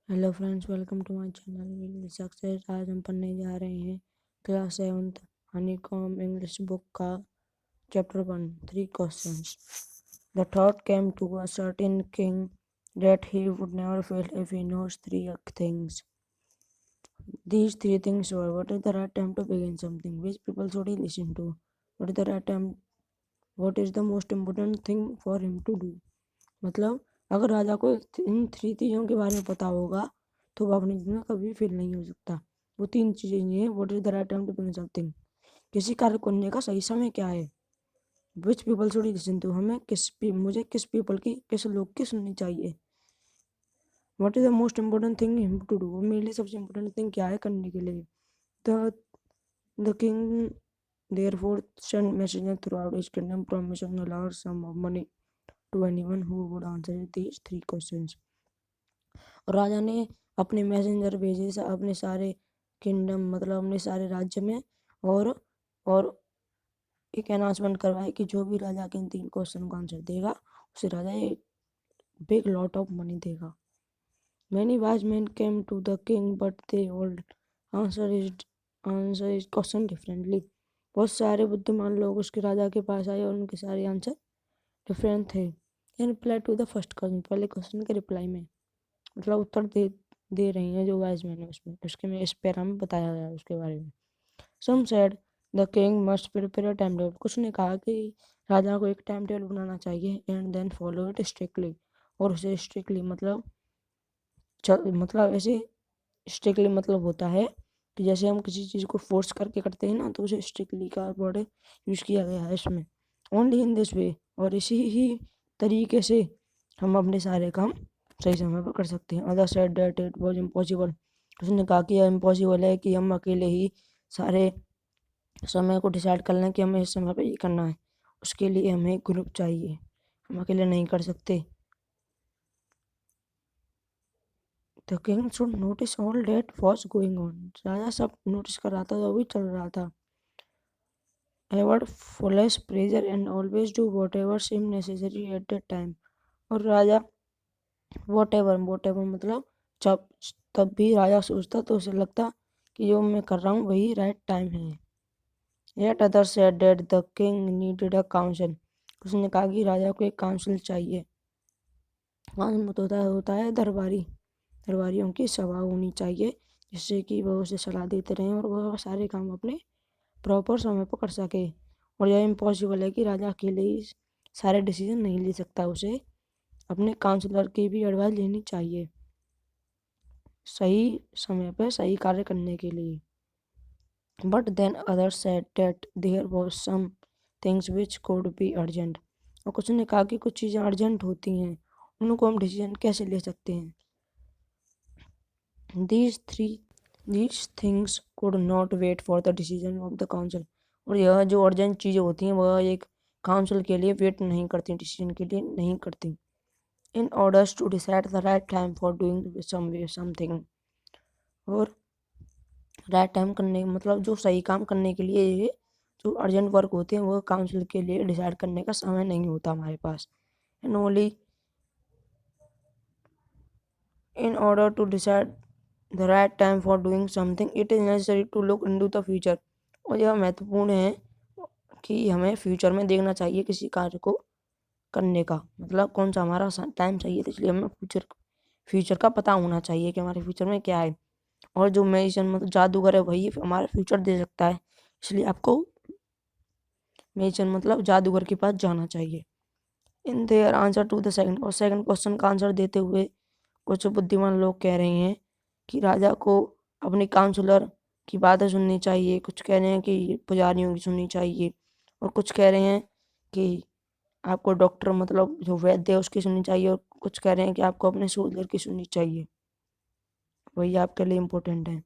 Hello friends, welcome to my channel success. आज हम पढ़ने जा रहे हैं class 7th honeycomb English book का chapter 1 3 questions. The thought came to a certain king that he would never fail if he knows three things. These three things were: what is the right time to begin something, which people should he listen to, what is the right time, what is the most important thing for him to do. मतलब अगर राजा को इन 3 चीज़ों के बारे में पता होगा तो वो अपनी जिंदगी में कभी फेल नहीं हो सकता। वो 3 चीज़ें ये हैं: what is the right time to begin something, किसी कार्य करने का सही समय क्या है। Which people should listen to, मुझे किस लोग की सुननी चाहिए। What is the most important thing him to do, वो मेरे लिए सबसे इम्पोर्टेंट थिंग क्या है करने के लिए। The the king therefore send messages throughout his kingdom promising a large sum of money to anyone who would answer these 3 questions. और राजा ने अपने मैसेंजर भेजे अपने सारे किंगडम मतलब अपने सारे राज्य में, और और एक अनाउंसमेंट करवाए कि जो भी राजा के इन 3 क्वेश्चन का आंसर देगा उसे राजा एक बिग लॉट ऑफ मनी देगा। Many wise men came to the king, but they all answer his question differently. बहुत सारे बुद्धिमान लोग उसके राजा के पास आए और उनके सारे आंसर डिफरेंट थे। In reply to the first question, पहले क्वेश्चन के रिप्लाई में मतलब उत्तर दे रही हैं जो वाइज मैन है उसमें, उसके में इस पैरा में बताया गया है उसके बारे में। Some said the king must prepare time table, कुछ ने कहा कि राजा को एक टाइम टेबल बनाना चाहिए and then follow it strictly, और उसे स्ट्रिक्टली मतलब ऐसे स्ट्रिक्टली मतलब होता है कि जैसे हम किसी चीज़ को फोर्स करके करते हैं ना, तो उसे स्ट्रिक्टली का वर्ड यूज़ किया गया है इसमें। ओनली इन दिस वे, और इसी ही तरीके से हम अपने सारे काम सही समय पर कर सकते हैं। Other said that it was impossible, उसने कहा कि यह इम्पॉसिबल है कि हम अकेले ही सारे समय को डिसाइड कर लें कि हमें इस समय पर ये करना है। उसके लिए हमें एक ग्रुप चाहिए, हम अकेले नहीं कर सकते। The king should notice all that was going on, राजा सब नोटिस कर रहा था जो भी चल रहा था। Avoid follows pleasure and always do whatever seem necessary at that time, और राजा वॉट एवर मतलब जब तब भी राजा सोचता तो उसे लगता कि जो मैं कर रहा हूँ वही राइट टाइम है। Yet other said that the king needed a council, उसने कहा कि राजा को एक काउंसिल चाहिए। काउंसिल होता है दरबारियों की सभा होनी चाहिए, जिससे कि वह उसे सलाह देते रहें और वह सारे काम अपने प्रॉपर समय पर कर सके। और यह इम्पॉसिबल है कि राजा अकेले ही सारे डिसीजन नहीं ले सकता, उसे अपने काउंसलर की भी एडवाइस लेनी चाहिए सही समय पर सही कार्य करने के लिए। But then other said that there was some things which could be urgent, और कुछ ने कहा कि कुछ चीज़ें अर्जेंट होती हैं, उनको हम डिसीजन कैसे ले सकते हैं। These things could not wait for the decision of the council, और यह जो अर्जेंट चीज़ें होती हैं वह एक काउंसिल के लिए वेट नहीं करती, डिसीजन के लिए नहीं करती। In orders to decide the right time for doing something, और राइट टाइम करने मतलब जो सही काम करने के लिए ये जो अर्जेंट वर्क होते हैं वह काउंसिल के लिए डिसाइड करने का समय नहीं होता हमारे पास। And only in order to decide the right time for doing something it is necessary to look into the future, और यह महत्वपूर्ण है कि हमें फ्यूचर में देखना चाहिए किसी कार्य को करने का, मतलब कौन सा हमारा टाइम चाहिए, तो इसलिए हमें फ्यूचर का पता होना चाहिए कि हमारे फ्यूचर में क्या है। और जो मैजिशियन मतलब जादूगर है वही हमारा फ्यूचर दे सकता है, इसलिए आपको मैजिशियन मतलब जादूगर के पास जाना चाहिए। In their answer to the second, और सेकंड क्वेश्चन का आंसर देते हुए कुछ बुद्धिमान लोग कह रहे हैं कि राजा को अपने काउंसलर की बातें सुननी चाहिए, कुछ कह रहे हैं कि पुजारियों की सुननी चाहिए, और कुछ कह रहे हैं कि आपको डॉक्टर मतलब जो वैद्य है उसकी सुननी चाहिए, और कुछ कह रहे हैं कि आपको अपने सोल्जर की सुननी चाहिए, वही आपके लिए इम्पोर्टेंट है।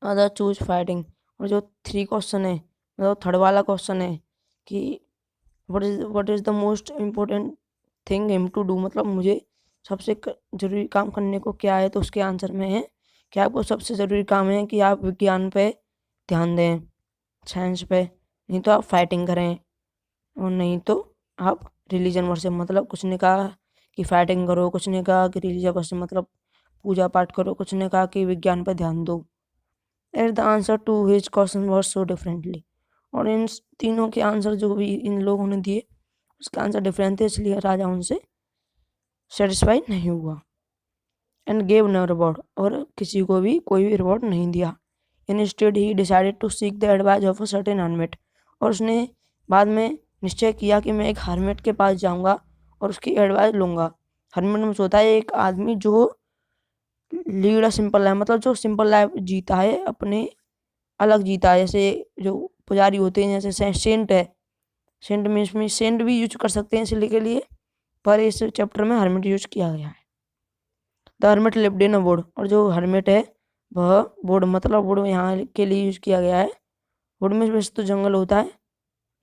अदर चूज फाइटिंग, और जो 3 क्वेश्चन है मतलब थर्ड वाला क्वेश्चन है कि what is the most important thing him to do, मतलब मुझे सबसे जरूरी काम करने को क्या है, तो उसके आंसर में है कि आपको सबसे ज़रूरी काम है कि आप विज्ञान पे ध्यान दें, साइंस पे, नहीं तो आप फाइटिंग करें, और नहीं तो आप रिलीजन वर्शिप, मतलब कुछ ने कहा कि फाइटिंग करो, कुछ ने कहा कि रिलीजन वर्शिप मतलब पूजा पाठ करो, कुछ ने कहा कि विज्ञान पर ध्यान दो। As the answer to his question was so differently, और इन तीनों के आंसर जो भी इन लोगों ने दिए उसका आंसर डिफरेंट थे, इसलिए राजा उनसे सेटिस्फाई नहीं हुआ। एंड गेव नो रिवॉर्ड, और किसी को भी कोई भी रिवॉर्ड नहीं दिया। Instead he decided to seek the advice of a certain hermit, और उसने बाद में निश्चय किया कि मैं एक हर्मिट के पास जाऊंगा और उसकी एडवाइस लूंगा। हर्मिट में होता है एक आदमी जो लीड अ सिंपल लाइफ, मतलब जो सिंपल लाइफ जीता है, अपने अलग जीता है। जैसे जो पुजारी होते हैं, जैसे सेंट है, सेंट में इसमें सेंट भी यूज कर सकते हैं इसलिए के लिए, पर इस चैप्टर में हर्मिट यूज किया गया है। The hermit lived in a would, और जो हर्मिट है वह वुड, मतलब वुड यहाँ के लिए यूज किया गया है। वुड में वैसे तो जंगल होता है,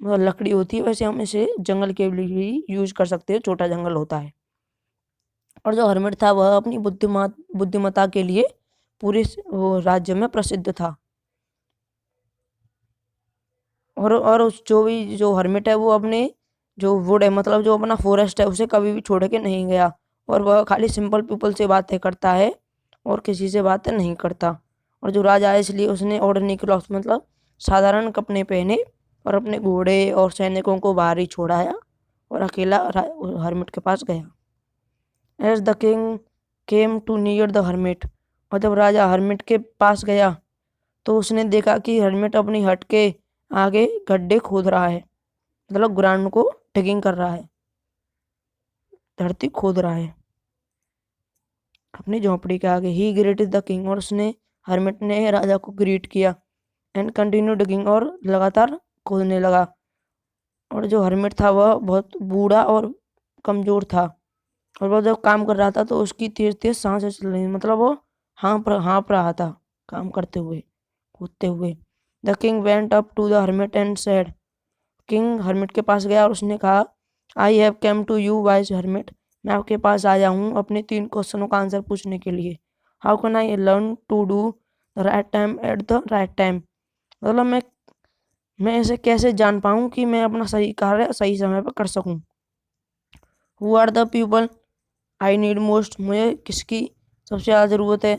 मतलब लकड़ी होती है, वैसे हम इसे जंगल के लिए भी यूज कर सकते हैं, छोटा जंगल होता है। और जो हर्मिट था वह अपनी बुद्धिमत्ता के लिए पूरे राज्य में प्रसिद्ध था। और उस जो हर्मिट है वो अपने जो वुड है, मतलब जो अपना फॉरेस्ट है, उसे कभी भी छोड़ के नहीं गया, और वह खाली सिंपल पीपल से बातें करता है और किसी से बातें नहीं करता। और जो राजा है इसलिए उसने ऑर्डिनरी क्लॉथ, मतलब साधारण कपड़े पहने और अपने घोड़े और सैनिकों को बाहर ही छोड़ाया और अकेला हर्मिट के पास गया। As the king came to near the hermit, और जब राजा हर्मिट के पास गया तो उसने देखा कि हर्मिट अपनी हट के आगे गड्ढे खोद रहा है, मतलब ग्राउंड को डिगिंग कर रहा है, धरती खोद रहा है अपनी झोंपड़ी के आगे। ही ग्रेटेड द किंग, और उसने हर्मिट ने राजा को ग्रीट किया। एंड कंटिन्यू डिगिंग, और लगातार खोदने लगा। और जो हर्मिट था वह बहुत बूढ़ा और कमजोर था, और वह जब काम कर रहा था तो उसकी तेज तेज सांसें चल रही, मतलब वो हाँप रहा था काम करते हुए, कूदते हुए। The king went up to the hermit and said, king hermit के पास गया और उसने कहा, I have come to you wise hermit, मैं आपके पास आया हूँ अपने 3 क्वेश्चनों का आंसर पूछने के लिए। How can I learn to do the right time at the right time, मतलब मैं ऐसे कैसे जान पाऊँ कि मैं अपना सही कार्य सही समय पर कर सकूँ। Who are the people I need most, मुझे किसकी सबसे ज़्यादा ज़रूरत है।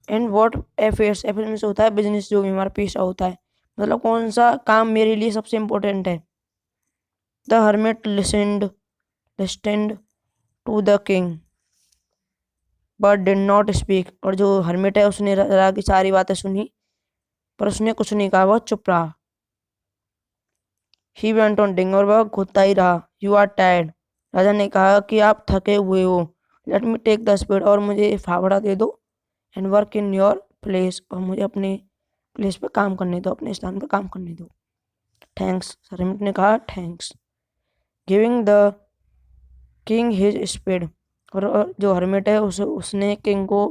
एंड वॉट अफेयर्स, अफेयर्स में से होता है बिजनेस, जो भी हमारा पेशा होता है, मतलब कौन सा काम मेरे लिए सबसे इम्पोर्टेंट है। The hermit listened to the king but did not speak, और जो हर्मिट है उसने राजा की सारी बातें सुनी पर उसने कुछ नहीं कहा, वह चुप रहा। ही वेंट ऑन डिंग, और वह खोदता ही रहा। यू आर टायर्ड, राजा ने कहा कि आप थके हुए हो। Let me take the spade, और मुझे फावड़ा दे दो। And work in your place, और मुझे अपने प्लेस पे काम करने दो, अपने स्थान पे काम करने दो। थैंक्स, हर्मिट ने कहा thanks. Giving the king his speed, और जो हर्मिट है उसने किंग को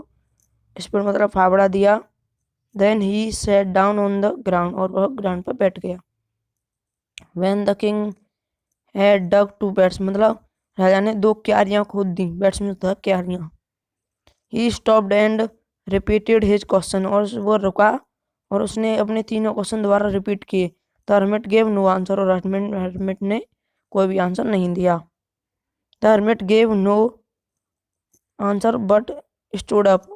स्पीड मतलब फावड़ा दिया। Then he sat down on the ground, और वह ग्राउंड पर बैठ गया। When the king had dug 2 beds, मतलब राजा ने 2 क्यारियां खोद दी, बेड्स में होता है क्यारियां। He stopped and repeated his question, और वो रुका और उसने अपने तीनों क्वेश्चन दोबारा रिपीट किए। The hermit gave no answer, और हर्मिट ने कोई भी आंसर नहीं दिया। The hermit gave no answer but stood up,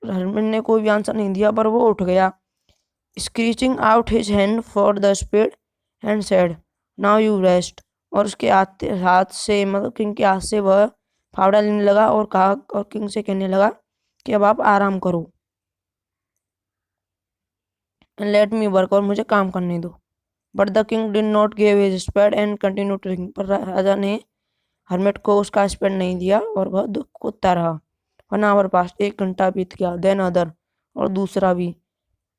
hermit ने कोई भी आंसर नहीं दिया पर वो उठ गया। Screeching out his hand for the speed and said, now you rest, और उसके हाथ से, मतलब किंग के हाथ से वह फावड़ा लेने लगा और कहा, और किंग से कहने लगा कि अब आप आराम करो। लेट मी वर्क, और मुझे काम करने दो। But the king did not give his speed and continue trying, पर राजा ने हर्मिट को उसका स्पीड नहीं दिया और वह कूदता रहा। 1 आवर पास, 1 घंटा बीत गया। देन अदर, और दूसरा भी।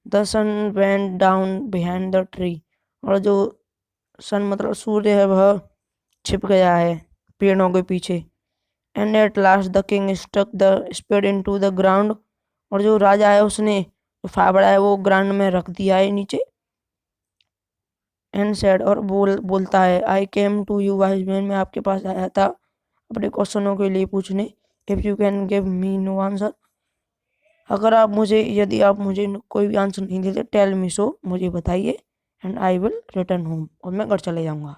The sun went down behind the tree, और जो सन मतलब सूर्य है वह छिप गया है पेड़ों के पीछे। And at last the king stuck the spade into the ground, और जो राजा है उसने जो फावड़ा है वो ग्राउंड में रख दिया है नीचे। एंड सेड, और बोलता है, I came to you wise man, मैं आपके पास आया था अपने क्वेश्चनों के लिए पूछने। If you can give me know answer, यदि आप मुझे कोई भी आंसर नहीं देते, टेल मी सो, मुझे बताइए। And I will return home, और मैं घर चले जाऊंगा।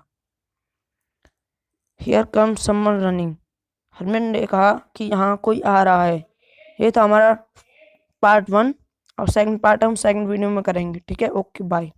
हियर कम्स समवन रनिंग, हरमैन ने कहा कि यहाँ कोई आ रहा है। ये था हमारा पार्ट 1 और सेकंड पार्ट हम सेकंड वीडियो में करेंगे। ठीक है, ओके बाय।